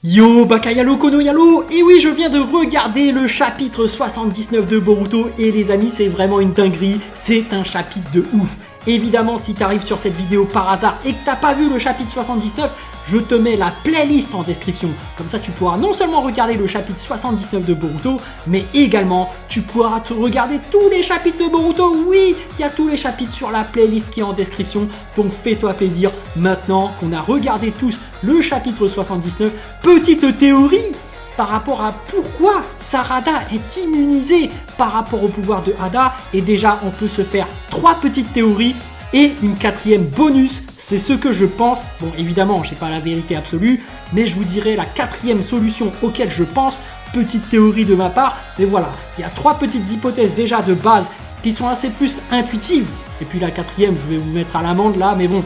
Yo Bakayalo Kono Yalo. Et oui, je viens de regarder le chapitre 79 de Boruto et les amis, c'est vraiment une dinguerie, c'est un chapitre de ouf. Évidemment, si tu arrives sur cette vidéo par hasard et que t'as pas vu le chapitre 79, je te mets la playlist en description. Comme ça, tu pourras non seulement regarder le chapitre 79 de Boruto, mais également, tu pourras te regarder tous les chapitres de Boruto. Oui, il y a tous les chapitres sur la playlist qui est en description. Donc, fais-toi plaisir. Maintenant qu'on a regardé tous le chapitre 79, petite théorie par rapport à pourquoi Sarada est immunisé par rapport au pouvoir de Hada. Et déjà, on peut se faire 3 petites théories et une 4e bonus. C'est ce que je pense. Bon, évidemment, je n'ai pas la vérité absolue, mais je vous dirai la 4e solution auquel je pense. Petite théorie de ma part. Mais voilà, il y a 3 petites hypothèses déjà de base qui sont assez plus intuitives. Et puis la 4e, je vais vous mettre à l'amende là, mais bon.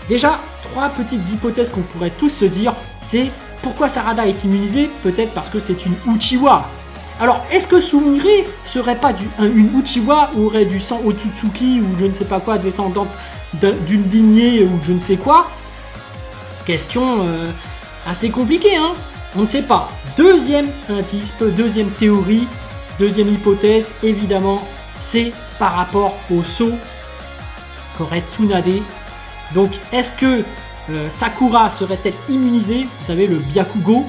Déjà, 3 petites hypothèses qu'on pourrait tous se dire, c'est pourquoi Sarada est immunisé? Peut-être parce que c'est une Uchiwa. Alors, est-ce que Sumire serait pas une Uchiwa ou aurait du sang Otsutsuki ou je ne sais pas quoi, descendante d'une lignée ou je ne sais quoi? Question assez compliquée, hein? On ne sait pas. Deuxième indice, deuxième théorie, deuxième hypothèse, évidemment, c'est par rapport au saut qu'aurait Tsunade. Donc, est-ce que Sakura serait-elle immunisée? Vous savez, le Byakugo.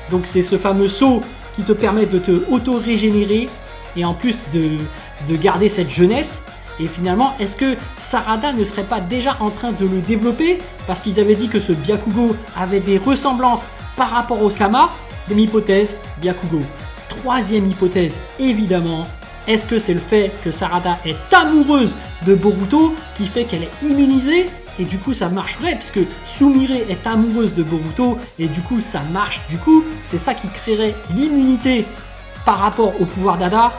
Donc, c'est ce fameux saut qui te permet de te auto-régénérer et en plus de garder cette jeunesse. Et finalement, est-ce que Sarada ne serait pas déjà en train de le développer? Parce qu'ils avaient dit que ce Byakugo avait des ressemblances par rapport au Kama. Deuxième hypothèse, Byakugo. Troisième hypothèse, évidemment, est-ce que c'est le fait que Sarada est amoureuse de Boruto qui fait qu'elle est immunisée? Et du coup ça marcherait puisque Sumire est amoureuse de Boruto et du coup ça marche. Du coup c'est ça qui créerait l'immunité par rapport au pouvoir d'Hada.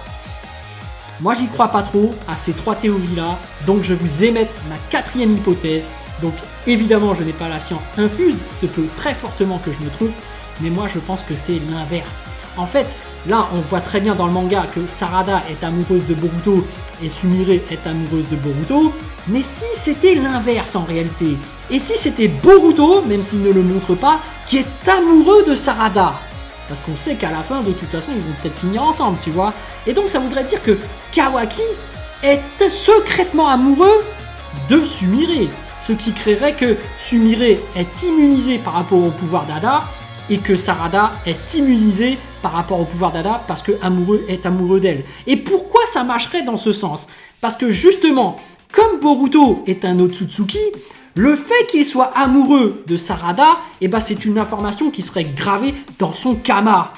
Moi j'y crois pas trop à ces 3 théories là. Donc je vous émette ma 4e hypothèse. Donc évidemment je n'ai pas la science infuse. Il se peut très fortement que je me trompe. Mais moi je pense que c'est l'inverse. En fait là on voit très bien dans le manga que Sarada est amoureuse de Boruto et Sumire est amoureuse de Boruto. Mais si c'était l'inverse en réalité, et si c'était Boruto, même s'il ne le montre pas, qui est amoureux de Sarada, parce qu'on sait qu'à la fin, de toute façon, ils vont peut-être finir ensemble, tu vois. Et donc ça voudrait dire que Kawaki est secrètement amoureux de Sumire, ce qui créerait que Sumire est immunisé par rapport au pouvoir d'Hada, et que Sarada est immunisé par rapport au pouvoir d'Hada parce que amoureux est amoureux d'elle. Et pourquoi ça marcherait dans ce sens? Parce que justement, comme Boruto est un Otsutsuki, le fait qu'il soit amoureux de Sarada, eh ben c'est une information qui serait gravée dans son Kama.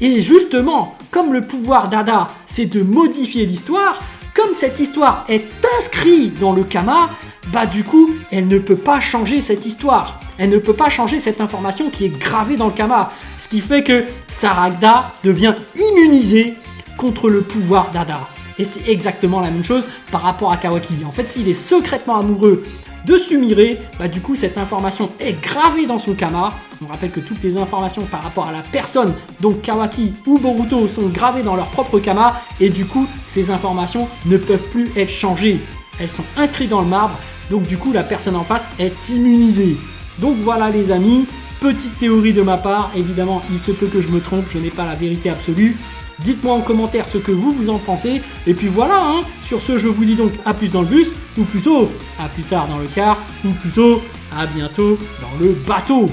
Et justement, comme le pouvoir d'Hada, c'est de modifier l'histoire, comme cette histoire est inscrite dans le Kama, bah du coup, elle ne peut pas changer cette histoire. Elle ne peut pas changer cette information qui est gravée dans le Kama. Ce qui fait que Sarada devient immunisé contre le pouvoir d'Hada. Et c'est exactement la même chose par rapport à Kawaki. En fait, s'il est secrètement amoureux de Sumire, bah du coup, cette information est gravée dans son Kama. On rappelle que toutes les informations par rapport à la personne, donc Kawaki ou Boruto, sont gravées dans leur propre Kama. Et du coup, ces informations ne peuvent plus être changées. Elles sont inscrites dans le marbre. Donc du coup, la personne en face est immunisée. Donc voilà les amis, petite théorie de ma part. Évidemment, il se peut que je me trompe, je n'ai pas la vérité absolue. Dites-moi en commentaire ce que vous en pensez. Et puis voilà, hein. Sur ce, je vous dis donc à plus dans le bus, ou plutôt à plus tard dans le car, ou plutôt à bientôt dans le bateau.